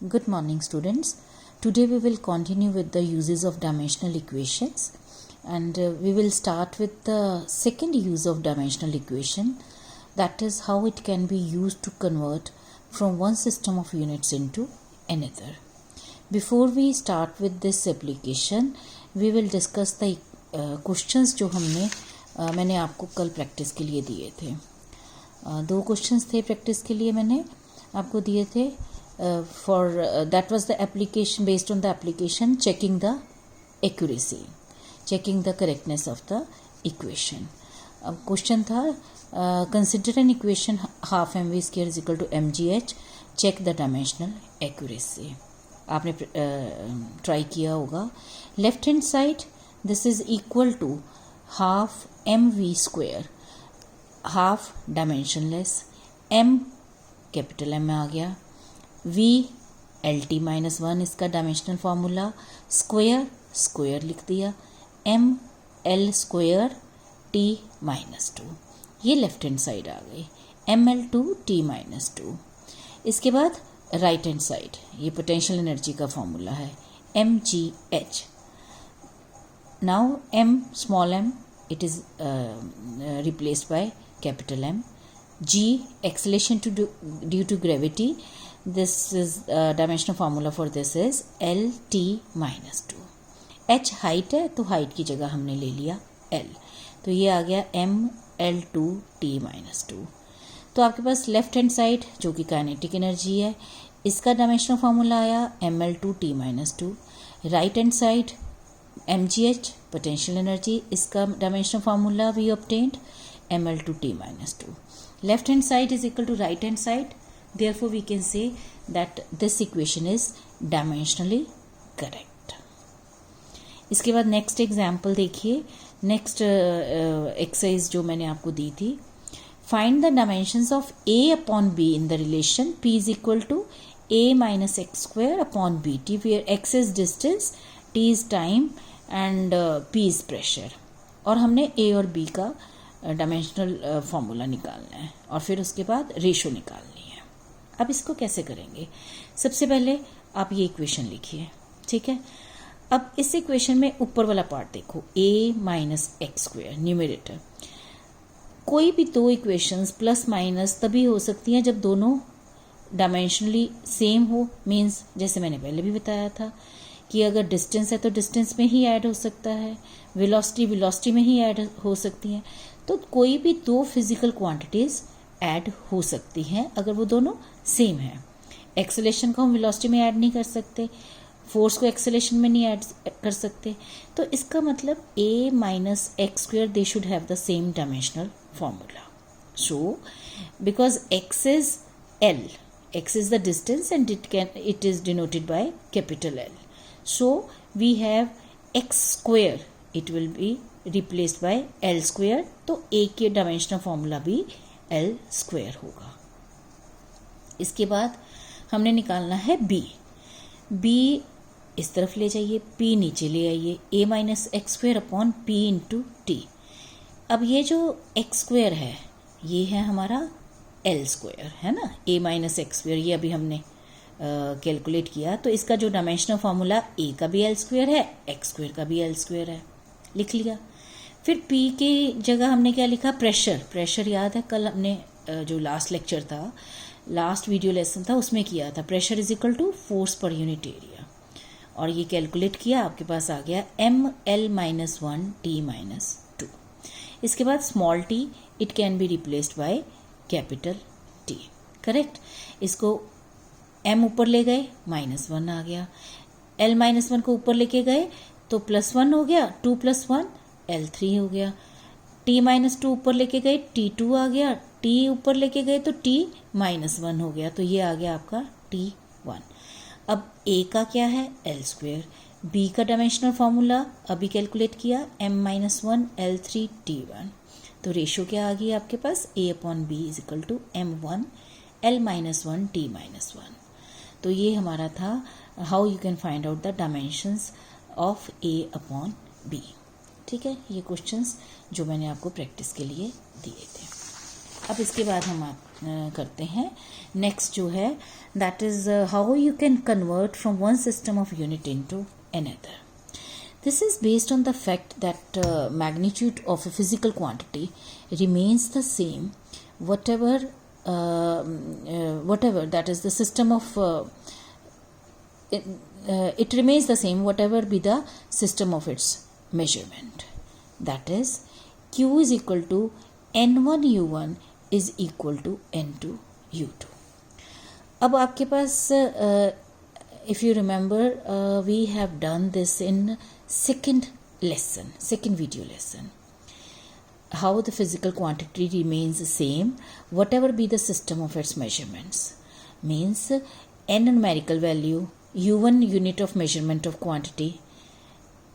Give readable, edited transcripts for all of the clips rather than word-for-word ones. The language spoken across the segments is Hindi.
Good morning, students. Today we will continue with the uses of dimensional equations, and we will start with the second use of dimensional equation, that is how it can be used to convert from one system of units into another. Before we start with this application, we will discuss the questions जो मैंने आपको कल प्रैक्टिस के लिए दिए थे. दो क्वेश्चंस थे प्रैक्टिस के लिए मैंने आपको दिए थे. For that was the application based on the application checking the accuracy, checking the correctness of the equation. अब क्वेश्चन था consider an equation half mv square is equal to mgh, check the dimensional accuracy. आपने ट्राई किया होगा. Left hand side this is equal to half mv square, half dimensionless, m capital m में आ गया, v LT-1 इसका डायमेंशनल फार्मूला, स्क्वायर स्क्वायर लिख दिया, m l स्क्वायर T-2. ये लेफ्ट हैंड साइड आ गई, ml2 T-2. इसके बाद राइट हैंड साइड ये पोटेंशियल एनर्जी का फॉर्मूला है, mgh. Now m small m it is replaced by capital M. G acceleration due to gravity, this is dimensional formula for this is LT-2. H height है तो हाइट की जगह हमने ले लिया L, तो ये आ गया ML2 T-2. तो आपके पास लेफ्ट हैंड साइड जो कि काइनेटिक एनर्जी है, इसका डायमेंशनल फार्मूला आया ML2 T-2. Right hand side mgh potential energy, इसका dimensional formula we obtained ML2 T-2. left hand side is equal to right hand side, therefore we can say that this equation is dimensionally correct. इसके बाद नेक्स्ट एग्जाम्पल देखिए. नेक्स्ट एक्सरसाइज जो मैंने आपको दी थी, find the dimensions of a upon b in the relation p is equal to a minus x square upon b t, where x is distance, t is time and p is pressure. और हमने a और b का डायमेंशनल फॉर्मूला निकालना है और फिर उसके बाद रेशो निकालनी है. अब इसको कैसे करेंगे? सबसे पहले आप ये इक्वेशन लिखिए, ठीक है. अब इस इक्वेशन में ऊपर वाला पार्ट देखो, a minus x square numerator. कोई भी दो इक्वेशंस प्लस माइनस तभी हो सकती हैं जब दोनों डायमेंशनली सेम हो. मीन्स जैसे मैंने पहले भी बताया था कि अगर डिस्टेंस है तो डिस्टेंस में ही ऐड हो सकता है, वेलोसिटी में ही ऐड हो सकती हैं. तो कोई भी दो फिजिकल क्वांटिटीज ऐड हो सकती हैं अगर वो दोनों सेम हैं. एक्सेलेरेशन को हम वेलोसिटी में ऐड नहीं कर सकते, फोर्स को एक्सेलेरेशन में नहीं ऐड कर सकते. तो इसका मतलब a minus x square they should have the same dimensional formula. So because x is l, x is the distance and it is denoted by capital L. So we have x square, it will be replaced by L square. तो a के डायमेंशनल फॉर्मूला भी L स्क्वायर होगा. इसके बाद हमने निकालना है b. b इस तरफ ले जाइए, p नीचे ले आइए, a minus x square upon p into T. अब ये जो एक्स स्क्वायर है ये है हमारा L स्क्वायर, है ना. a माइनस एक्स स्क्वायर ये अभी हमने कैलकुलेट किया, तो इसका जो डायमेंशनल फार्मूला a का भी L स्क्वायर है, एक्स स्क्वायर का भी L स्क्वायर है, लिख लिया. फिर p की जगह हमने क्या लिखा? प्रेशर. प्रेशर याद है कल हमने जो लास्ट लेक्चर था, लास्ट वीडियो लेसन था, उसमें किया था. Pressure is equal to force per unit area, और ये कैलकुलेट किया, आपके पास आ गया ML-1 T-2. इसके बाद small t, it can be replaced by capital T. Correct. इसको m ऊपर ले गए, -1 आ गया. L-1 को ऊपर लेके गए तो +1 हो गया, 2 + 1 L3 हो गया. T-2 ऊपर लेके गए, T2 आ गया. T ऊपर लेके गए तो T-1 हो गया, तो ये आ गया आपका T1. अब a का क्या है? L square. b का डायमेंशनल फॉर्मूला अभी कैलकुलेट किया, m-1 L3 T1. तो रेशो क्या आ गई आपके पास? a upon b is equal to m1 L-1 T-1. तो ये हमारा था how you can find out the dimensions of a upon b. ठीक है, ये क्वेश्चंस जो मैंने आपको प्रैक्टिस के लिए दिए थे. अब इसके बाद हम करते हैं. नेक्स्ट जो है that is how you can convert from one system of unit into another. This is based on the fact that magnitude of a physical quantity remains the same whatever that is the system of it remains the same whatever be the system of its measurement. That is Q is equal to N1 U1 is equal to N2 U2. अब आपके पास if you remember we have done this in second video lesson, how the physical quantity remains the same whatever be the system of its measurements. Means n numerical value, u1 unit of measurement of quantity,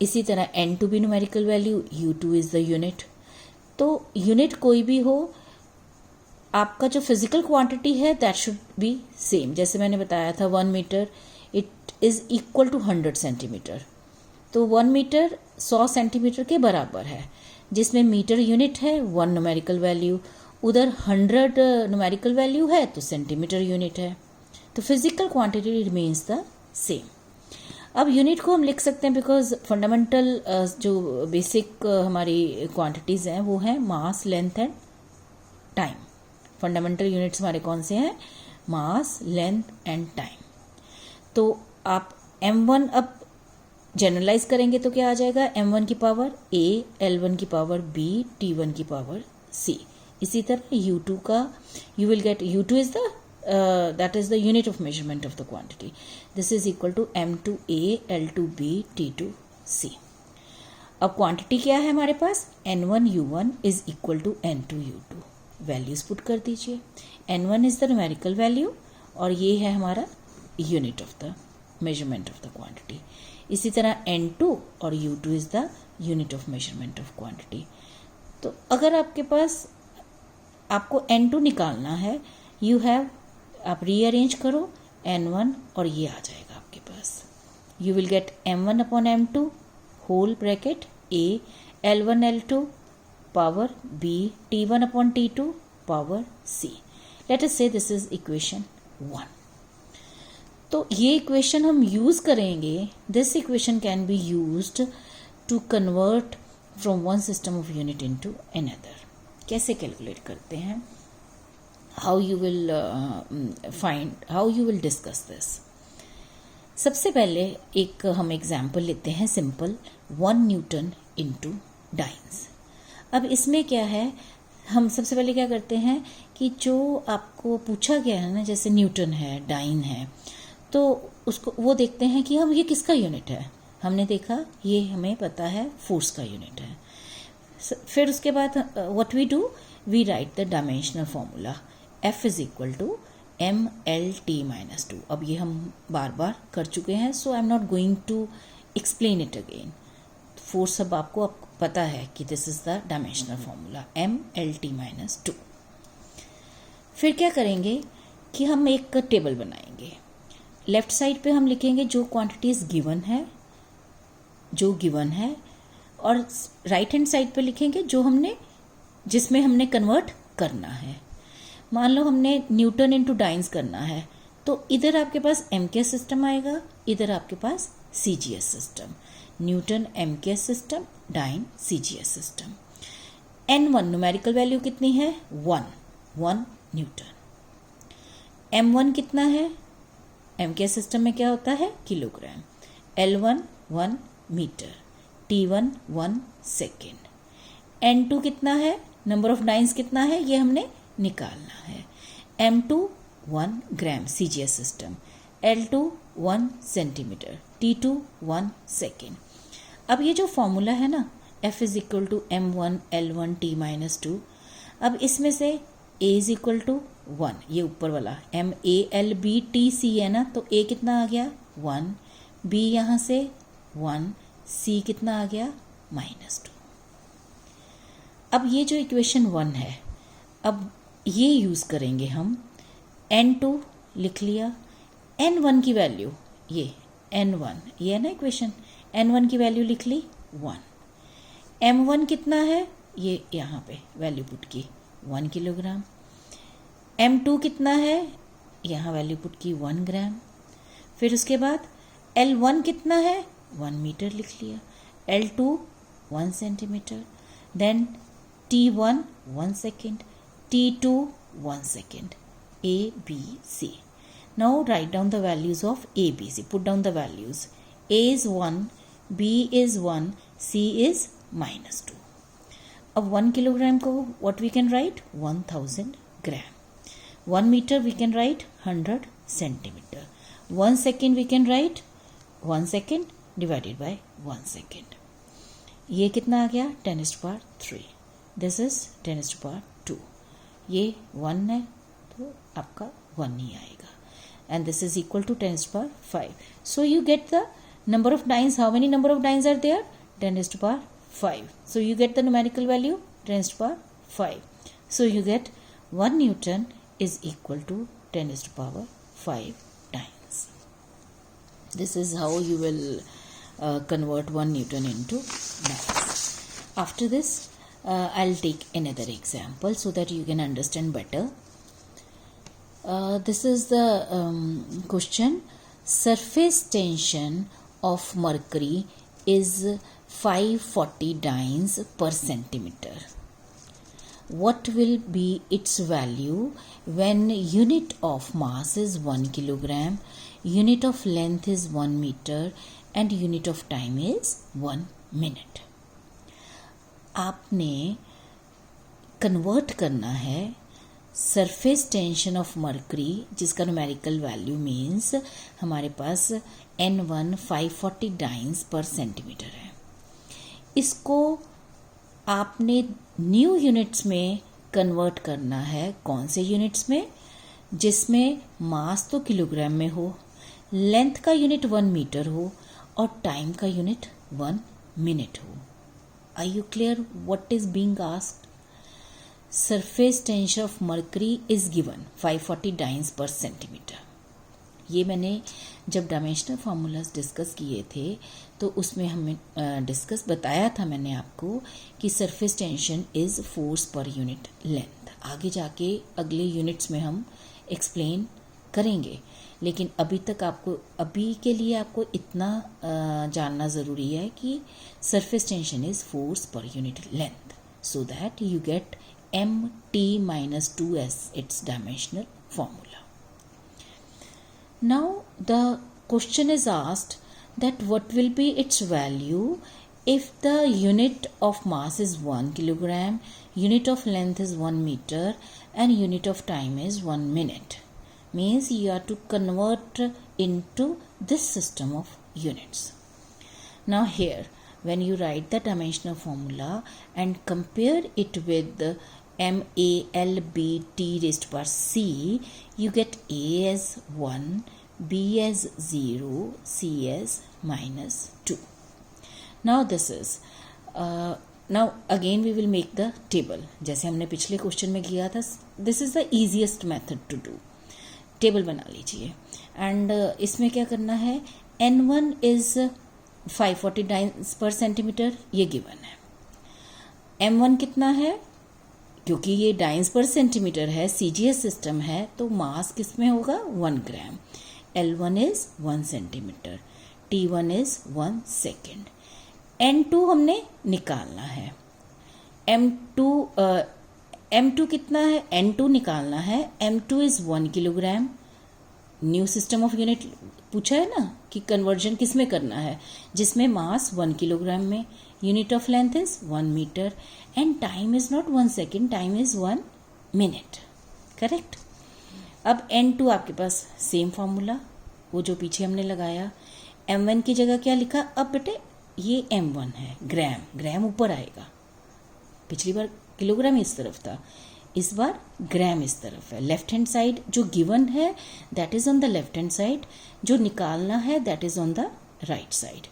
इसी तरह n2 भी numerical value, u2 is the unit. तो यूनिट कोई भी हो, आपका जो फिजिकल क्वांटिटी है दैट शुड बी सेम. जैसे मैंने बताया था 1 metre it is equal to 100 centimetre. तो 1 मीटर 100 सेंटीमीटर के बराबर है, जिसमें मीटर यूनिट है 1 न्यूमेरिकल वैल्यू, उधर 100 न्यूमेरिकल वैल्यू है तो सेंटीमीटर यूनिट है. तो physical quantity remains the same. अब यूनिट को हम लिख सकते हैं बिकॉज फंडामेंटल जो बेसिक हमारी क्वांटिटीज़ हैं वो हैं mass, length and time. Fundamental units हमारे कौन से हैं? Mass, length and time. तो आप m1 अब जनरलाइज करेंगे तो क्या आ जाएगा? m1 की पावर a, l1 की पावर b, t1 की पावर c. इसी तरह u2 का you will get u2 is the that is the unit of measurement of the quantity. This is equal to m2a, l2b, t2c. अब क्वांटिटी क्या है हमारे पास? n1 u1 is equal to n2 u2. Values put कर दीजिए. n1 is the numerical value और ये है हमारा unit of the measurement of the quantity. इसी तरह n2 और u2 is the unit of measurement of quantity. तो अगर आपके पास आपको n2 निकालना है, you have आप रीअरेंज करो n1 और ये आ जाएगा आपके पास. You will get m1 upon m2 whole bracket a, l1 l2 power b, t1 upon t2 power c. Let us say this is equation 1. तो ये इक्वेशन हम यूज करेंगे. This equation can be used to convert from one system of unit into another. कैसे कैलकुलेट करते हैं? how you will discuss this. सबसे पहले एक हम एग्जाम्पल लेते हैं सिंपल 1 न्यूटन इंटू डाइन्स. अब इसमें क्या है, हम सबसे पहले क्या करते हैं कि जो आपको पूछा गया है ना, जैसे न्यूटन है, डाइन है, तो उसको वो देखते हैं कि हम ये किसका यूनिट है. हमने देखा ये हमें पता है फोर्स का यूनिट है. फिर उसके बाद what we do, we write the dimensional formula F is equal to MLT-2. अब ये हम बार बार कर चुके हैं, so I am not going to explain it again. Force अब आपको पता है कि this is the dimensional formula MLT-2. फिर क्या करेंगे कि हम एक टेबल बनाएंगे. लेफ्ट साइड पे हम लिखेंगे जो क्वांटिटीज गिवन है, और राइट हैंड साइड पे लिखेंगे जिसमें हमने कन्वर्ट करना है. मान लो हमने न्यूटन इंटू डाइन्स करना है, तो इधर आपके पास MKS सिस्टम आएगा, इधर आपके पास CGS system. Newton MKS system, dyne CGS system. N1 numerical value कितनी है? 1 न्यूटन. M1 कितना है? MKS सिस्टम में क्या होता है? Kilogram. L1 1 metre, T1 1 second. N2 कितना है? नंबर ऑफ डाइन्स कितना है ये हमने निकालना है. M2 1 ग्राम CGS system, L2 1 centimetre, T2 1 second. अब ये जो फॉर्मूला है ना, F is equal to M1 L1 T-2. अब इसमें से A इज इक्वल टू 1, ये ऊपर वाला MALBTC है ना, तो A कितना आ गया? 1, B यहाँ से 1, C कितना आ गया? -2. अब ये जो इक्वेशन 1 है, अब ये यूज़ करेंगे हम. N2 लिख लिया, N1 की वैल्यू ये N1, ये है ना इक्वेशन, N1 की वैल्यू लिख ली 1. M1 कितना है? ये यहाँ पे वैल्यू पुट की 1 किलोग्राम. M2 कितना है, यहाँ वैल्यू पुट की 1 ग्राम। फिर उसके बाद L1 कितना है, 1 मीटर लिख लिया। L2 1 centimetre, then T1 1 second, T2 1 second, A, B, C. Now write down the values of A, B, C. Put down the values. A is 1, B is 1, C is -2. अब 1 किलोग्राम को what we can write, 1000 gram. 1 meter we can write 100 centimeter. 1 second we can write 1 second divided by 1 second. ये कितना आ गया, 10⁻3. This is 10⁻2. ये 1 है तो आपका 1 ही आएगा. And this is equal to 10⁻5. So you get the number of dynes. How many number of dynes are there? 10⁻5. So you get the numerical value 10⁻5. So you get 1 Newton is equal to 10⁻5 dynes. This is how you will convert 1 Newton into dynes. After this, I'll take another example so that you can understand better. This is the question. Surface tension of mercury is 540 dynes per centimeter. What will be its value when unit of mass is 1 kilogram, unit of length is 1 meter and unit of time is 1 minute. आपने कन्वर्ट करना है सरफेस टेंशन ऑफ मर्करी, जिसका न्यूमेरिकल वैल्यू मीन्स हमारे पास N1 540 डाइन्स पर सेंटीमीटर है. इसको आपने न्यू यूनिट्स में कन्वर्ट करना है. कौन से यूनिट्स में? जिसमें मास तो किलोग्राम में हो, लेंथ का यूनिट 1 मीटर हो और टाइम का यूनिट 1 मिनट हो. Are you clear what is being asked? Surface tension of mercury is given 540 dynes per centimetre. ये मैंने जब डायमेंशनल फार्मूलाज डिस्कस किए थे तो उसमें हमें बताया था मैंने आपको कि surface tension is force per unit length. आगे जाके अगले यूनिट्स में हम एक्सप्लेन करेंगे, लेकिन अभी के लिए आपको इतना जानना ज़रूरी है कि surface tension is force per unit length, so that you get mt-2s its dimensional formula. Now the question is asked that what will be its value if the unit of mass is 1 kilogram, unit of length is 1 meter and unit of time is 1 minute. Means you have to convert into this system of units. Now here when you write the dimensional formula and compare it with the MALBT raised to power C, you get A as 1, B as 0, C as -2. Now this is now again we will make the table जैसे हमने पिछले क्वेश्चन में किया था. This is the easiest method to do. Table बना लीजिए एंड इसमें क्या करना है, N1 is 540 dynes per centimetre, ये गिवन है. M1 कितना है, क्योंकि ये डाइन्स पर सेंटीमीटर है, CGS सिस्टम है, तो मास किस में होगा, 1 ग्राम. L1 is 1 centimetre, T1 is 1 second. N2 हमने निकालना है. M2 कितना है, N2 निकालना है. M2 is 1 kilogram. New system of unit पूछा है ना कि कन्वर्जन किस में करना है, जिसमें मास 1 किलोग्राम में, unit of length is 1 metre and time is not 1 second, time is 1 minute. Correct. अब N2 आपके पास सेम फॉर्मूला वो जो पीछे हमने लगाया. M1 की जगह क्या लिखा, अब बेटे ये M1 है, ग्राम ऊपर आएगा. पिछली बार किलोग्राम इस तरफ था, इस बार ग्राम इस तरफ है. लेफ्ट हैंड साइड जो गिवन है that is on the left hand side, जो निकालना है that is on the right side.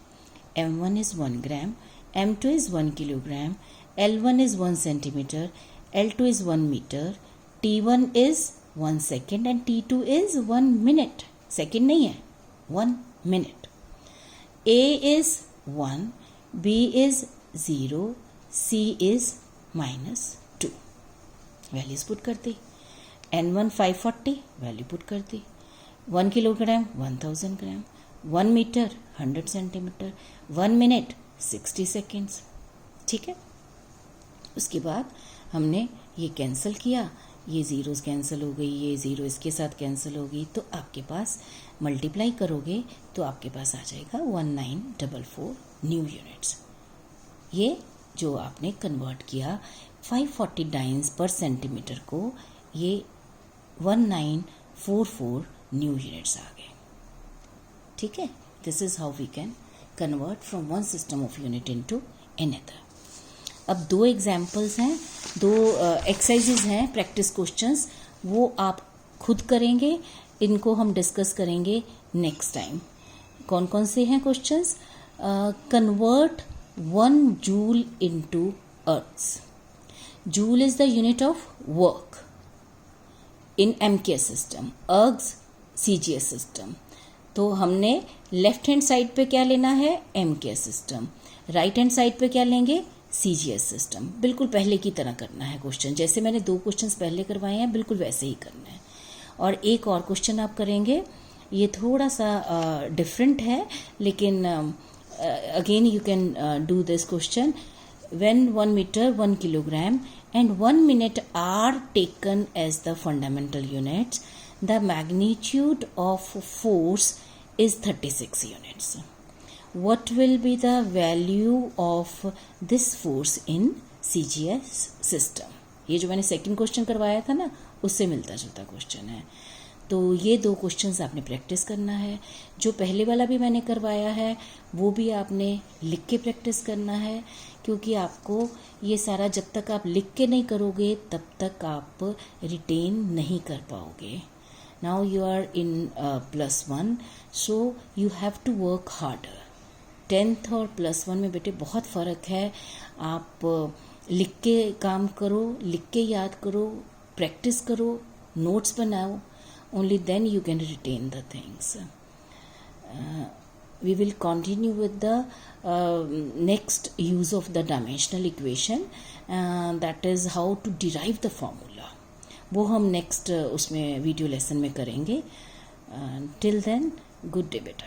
M1 is 1 gram, M2 is 1 kilogram, L1 is 1 centimetre, L2 is 1 metre, T1 is 1 second and T2 is 1 minute. Second नहीं है, 1 minute. A is 1, B is 0, C is -2. Values put कर दी N1 540 वैल्यू पुट कर दी, 1 किलोग्राम 1000 ग्राम, 1 मीटर 100 सेंटीमीटर, 1 मिनट 60 सेकेंड्स। ठीक है, उसके बाद हमने ये कैंसिल किया, ये ज़ीरोज़ कैंसिल हो गई, ये ज़ीरो इसके साथ कैंसिल हो गई, तो आपके पास मल्टीप्लाई करोगे तो आपके पास आ जाएगा 1944 न्यू यूनिट्स। ये जो आपने कन्वर्ट किया 540 डाइन्स पर सेंटीमीटर को, ये 1944 न्यू यूनिट्स आ गए। ठीक है, this is how we can convert from one system of unit into another. अब दो एग्जाम्पल्स हैं, दो एक्सरसाइजेज हैं, प्रैक्टिस क्वेश्चंस, वो आप खुद करेंगे, इनको हम डिस्कस करेंगे नेक्स्ट टाइम। कौन कौन से हैं questions? Convert 1 joule into ergs. Joule is the unit of work in MKS system, ergs CGS system. तो हमने लेफ्ट हैंड साइड पे क्या लेना है? MKS system. Right hand side पे क्या लेंगे? CGS system. बिल्कुल पहले की तरह करना है क्वेश्चन, जैसे मैंने दो क्वेश्चंस पहले करवाए हैं बिल्कुल वैसे ही करना है। और एक और क्वेश्चन आप करेंगे, ये थोड़ा सा डिफरेंट है, लेकिन again you can do this question. When 1 metre 1 kilogram and 1 minute are taken as the fundamental units, the magnitude of force is 36 units. What will be the value of this force in CGS system? ये जो मैंने सेकंड क्वेश्चन करवाया था ना, उससे मिलता जुलता क्वेश्चन है। तो ये दो क्वेश्चंस आपने प्रैक्टिस करना है। जो पहले वाला भी मैंने करवाया है वो भी आपने लिख के प्रैक्टिस करना है, क्योंकि आपको ये सारा जब तक आप लिख के नहीं करोगे तब तक आप रिटेन नहीं कर पाओगे। Now you are in +1, so you have to work harder. 10th और +1 में बेटे बहुत फ़र्क है। आप लिख के काम करो, लिख के याद करो, प्रैक्टिस करो, नोट्स बनाओ, only then you can retain the things. We will continue with the next use of the dimensional equation, that is how to derive the formula. वो हम नेक्स्ट उसमें वीडियो लेसन में करेंगे। टिल देन, गुड डे बेटा।